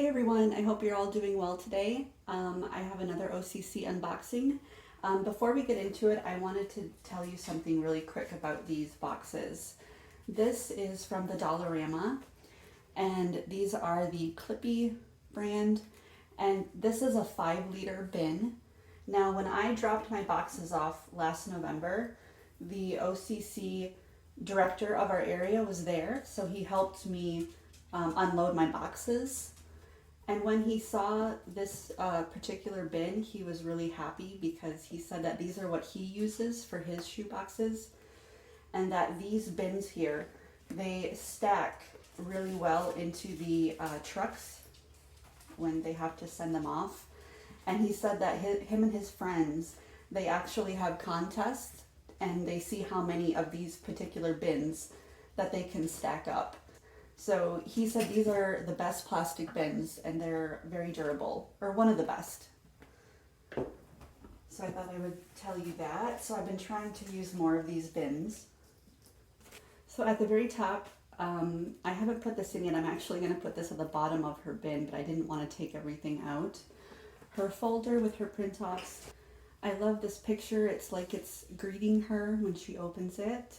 Hey everyone, I hope you're all doing well today. I have another OCC unboxing. Before we get into it, I wanted to tell you something really quick about these boxes. This is from the Dollarama, and these are the Clippy brand, and this is a 5-liter bin. Now, when I dropped my boxes off last November, the OCC director of our area was there, so he helped me unload my boxes. And when he saw this particular bin, he was really happy because he said that these are what he uses for his shoe boxes, and that these bins here, they stack really well into the trucks when they have to send them off. And he said that him and his friends, they actually have contests and they see how many of these particular bins that they can stack up. So he said these are the best plastic bins and they're very durable, or one of the best. So I thought I would tell you that. So I've been trying to use more of these bins. So at the very top, I haven't put this in yet. I'm actually going to put this at the bottom of her bin, but I didn't want to take everything out. Her folder with her print offs. I love this picture. It's like it's greeting her when she opens it.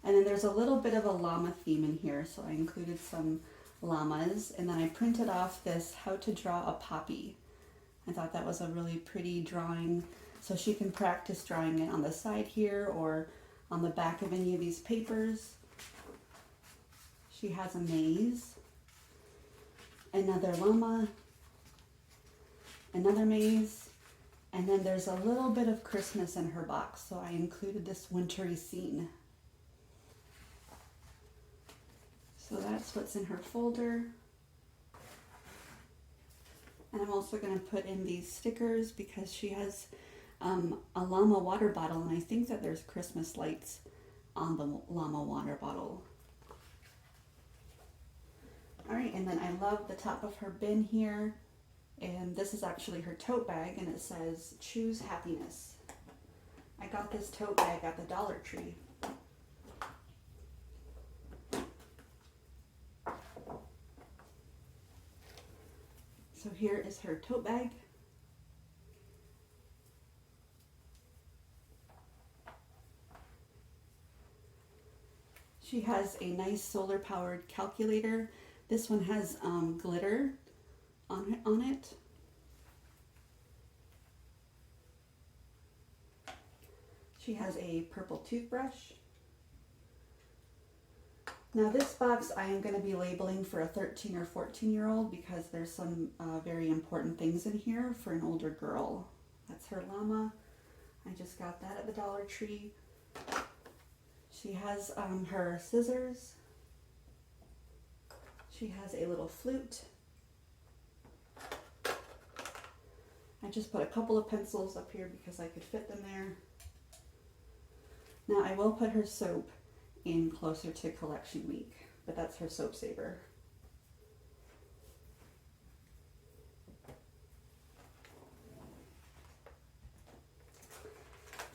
And then there's a little bit of a llama theme in here, so I included some llamas. And then I printed off this how to draw a poppy. I thought that was a really pretty drawing, so she can practice drawing it on the side here or on the back of any of these papers. She has a maze, another llama, another maze, and then there's a little bit of Christmas in her box, so I included this wintry scene. So that's what's in her folder. And I'm also going to put in these stickers because she has a llama water bottle, and I think that there's Christmas lights on the llama water bottle. All right, and then I love the top of her bin here. And this is actually her tote bag, and it says, "Choose happiness." I got this tote bag at the Dollar Tree. So here is her tote bag. She has a nice solar powered calculator. This one has glitter on it. She has a purple toothbrush. Now this box I am going to be labeling for a 13 or 14-year-old because there's some very important things in here for an older girl. That's her llama. I just got that at the Dollar Tree. She has her scissors. She has a little flute. I just put a couple of pencils up here because I could fit them there. Now I will put her soap in closer to collection week, but that's her soap saver.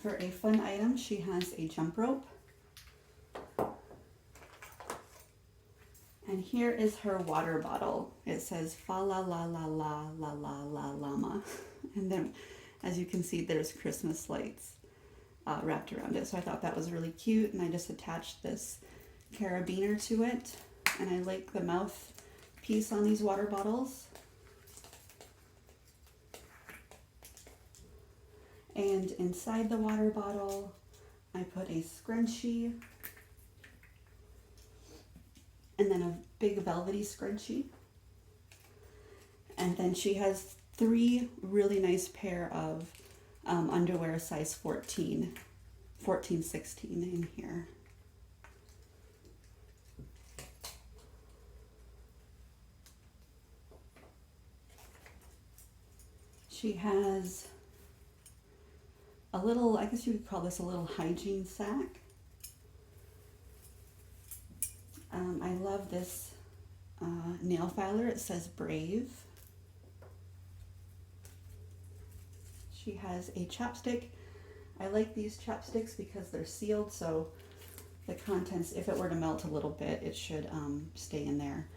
For a fun item, she has a jump rope. And here is her water bottle. It says fa la la la la la la la llama. And then as you can see, there's Christmas lights wrapped around it. So I thought that was really cute, and I just attached this carabiner to it. And I like the mouth piece on these water bottles. And inside the water bottle, I put a scrunchie, and then a big velvety scrunchie. And then she has 3 really nice pair of underwear size 14, 16 in here. She has a little, I guess you would call this a little hygiene sack. I love this nail filer. It says Brave. She has a chapstick. I like these chapsticks because they're sealed, so the contents, if it were to melt a little bit, it should stay in there.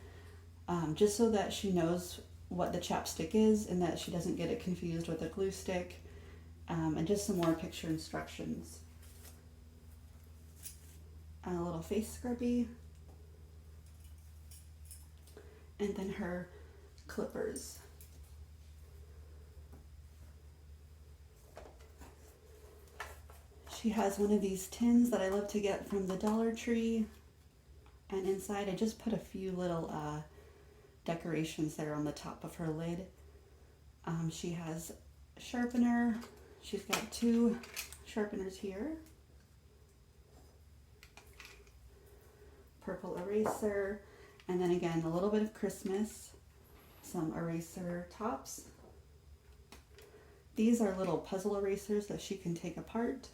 just so that she knows what the chapstick is and that she doesn't get it confused with a glue stick, and just some more picture instructions. A little face scrubby, and then her clippers. She has one of these tins that I love to get from the Dollar Tree, and inside I just put a few little decorations there on the top of her lid. She has a sharpener. She's got 2 sharpeners here. Purple eraser, and then again a little bit of Christmas, some eraser tops. These are little puzzle erasers that she can take apart.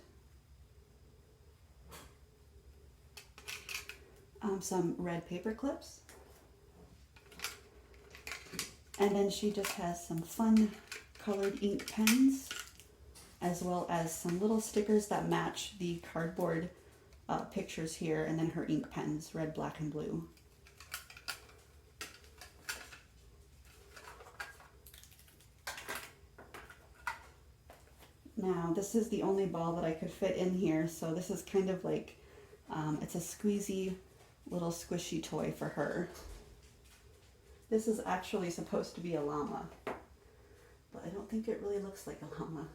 Some red paper clips, and then she just has some fun colored ink pens, as well as some little stickers that match the cardboard pictures here, and then her ink pens, red, black, and blue. Now, this is the only ball that I could fit in here, so this is kind of like, it's a squeezy little squishy toy for her. This is actually supposed to be a llama, but I don't think it really looks like a llama.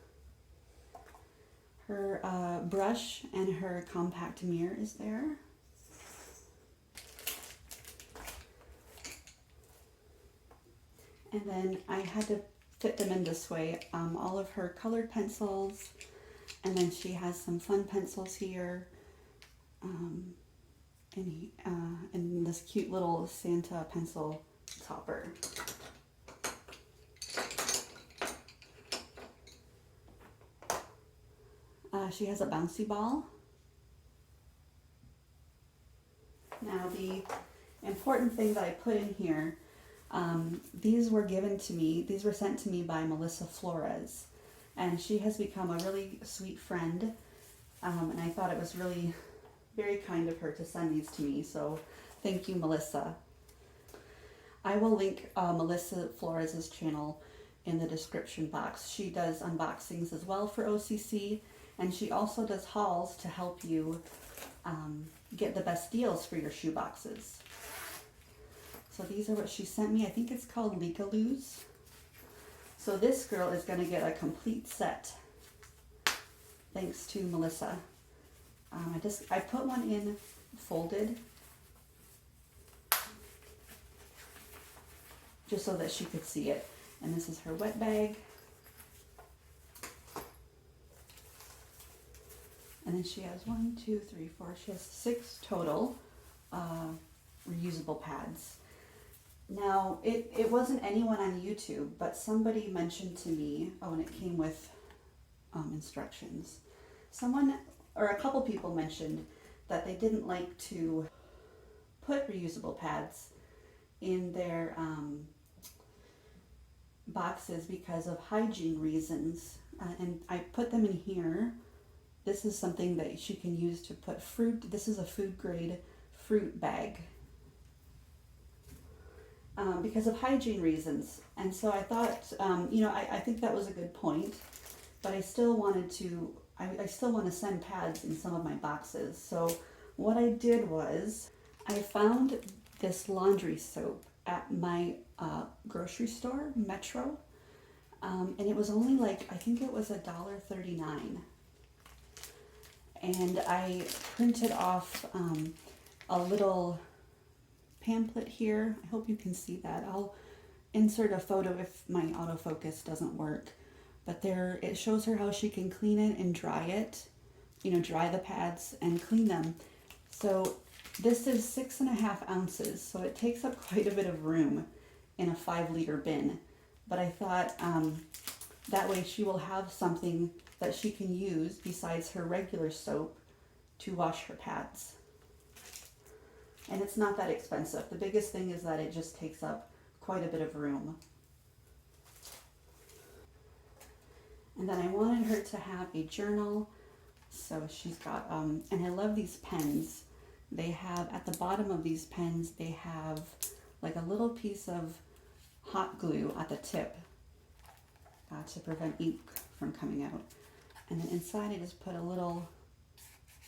Her brush and her compact mirror is there. And then I had to fit them in this way. All of her colored pencils, and then she has some fun pencils here. And this cute little Santa pencil topper. She has a bouncy ball. Now the important thing that I put in here, these were sent to me by Melissa Flores, and she has become a really sweet friend, and I thought it was really very kind of her to send these to me, so thank you, Melissa. I will link Melissa Flores' channel in the description box. She does unboxings as well for OCC, and she also does hauls to help you get the best deals for your shoe boxes. So these are what she sent me. I think it's called Leekaloos. So this girl is going to get a complete set, thanks to Melissa. I put one in folded, just so that she could see it. And this is her wet bag. And then she has 1, 2, 3, 4. She has 6 total reusable pads. Now, it wasn't anyone on YouTube, but somebody mentioned to me, and it came with instructions. Someone, or a couple people mentioned that they didn't like to put reusable pads in their boxes because of hygiene reasons. And I put them in here. This is something that she can use to put fruit. This is a food grade fruit bag. Because of hygiene reasons. And so I thought, I think that was a good point, but I still wanted to, I still want to send pads in some of my boxes. So what I did was, I found this laundry soap at my grocery store, Metro, and it was only like, I think it was $1.39. And I printed off a little pamphlet here. I hope you can see that. I'll insert a photo if my autofocus doesn't work. But there, it shows her how she can clean it and dry it. Dry the pads and clean them. So this is 6.5 ounces, so it takes up quite a bit of room in a 5-liter bin. But I thought that way she will have something that she can use besides her regular soap to wash her pads. And it's not that expensive. The biggest thing is that it just takes up quite a bit of room. And then I wanted her to have a journal. So she's got, and I love these pens. They have, at the bottom of these pens, they have like a little piece of hot glue at the tip to prevent ink from coming out. And then inside I just put a little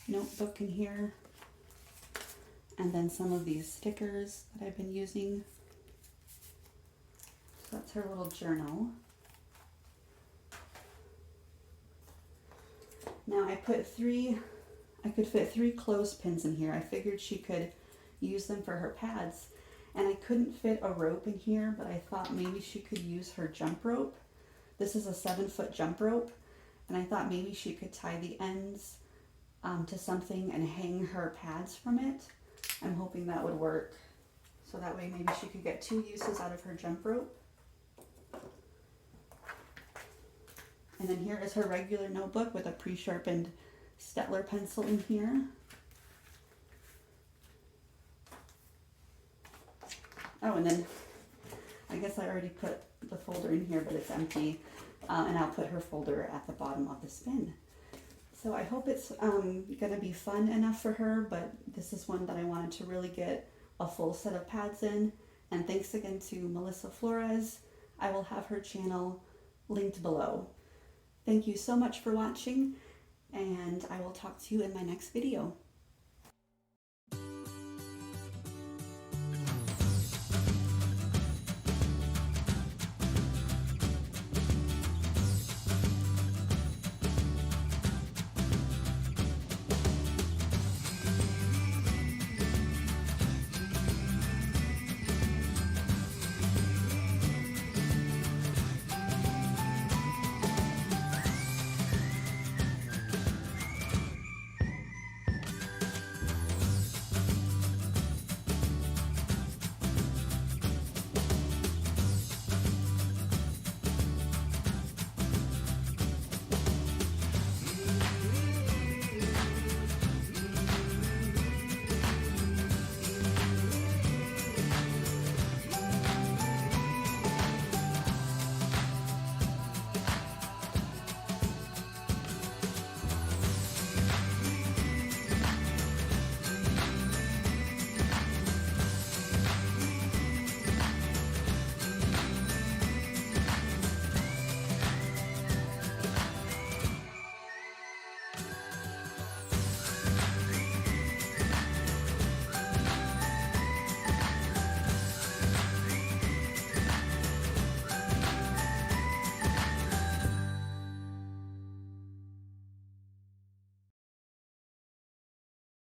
notebook in here, and then some of these stickers that I've been using. So that's her little journal. Now I could fit 3 clothespins in here. I figured she could use them for her pads, and I couldn't fit a rope in here, but I thought maybe she could use her jump rope. This is a 7-foot jump rope, and I thought maybe she could tie the ends to something and hang her pads from it. I'm hoping that would work. So that way maybe she could get 2 uses out of her jump rope. And then here is her regular notebook with a pre-sharpened Stettler pencil in here. Oh, and then I guess I already put the folder in here, but it's empty. And I'll put her folder at the bottom of this bin. So I hope it's gonna be fun enough for her, but this is one that I wanted to really get a full set of pads in. And thanks again to Melissa Flores. I will have her channel linked below. Thank you so much for watching, and I will talk to you in my next video.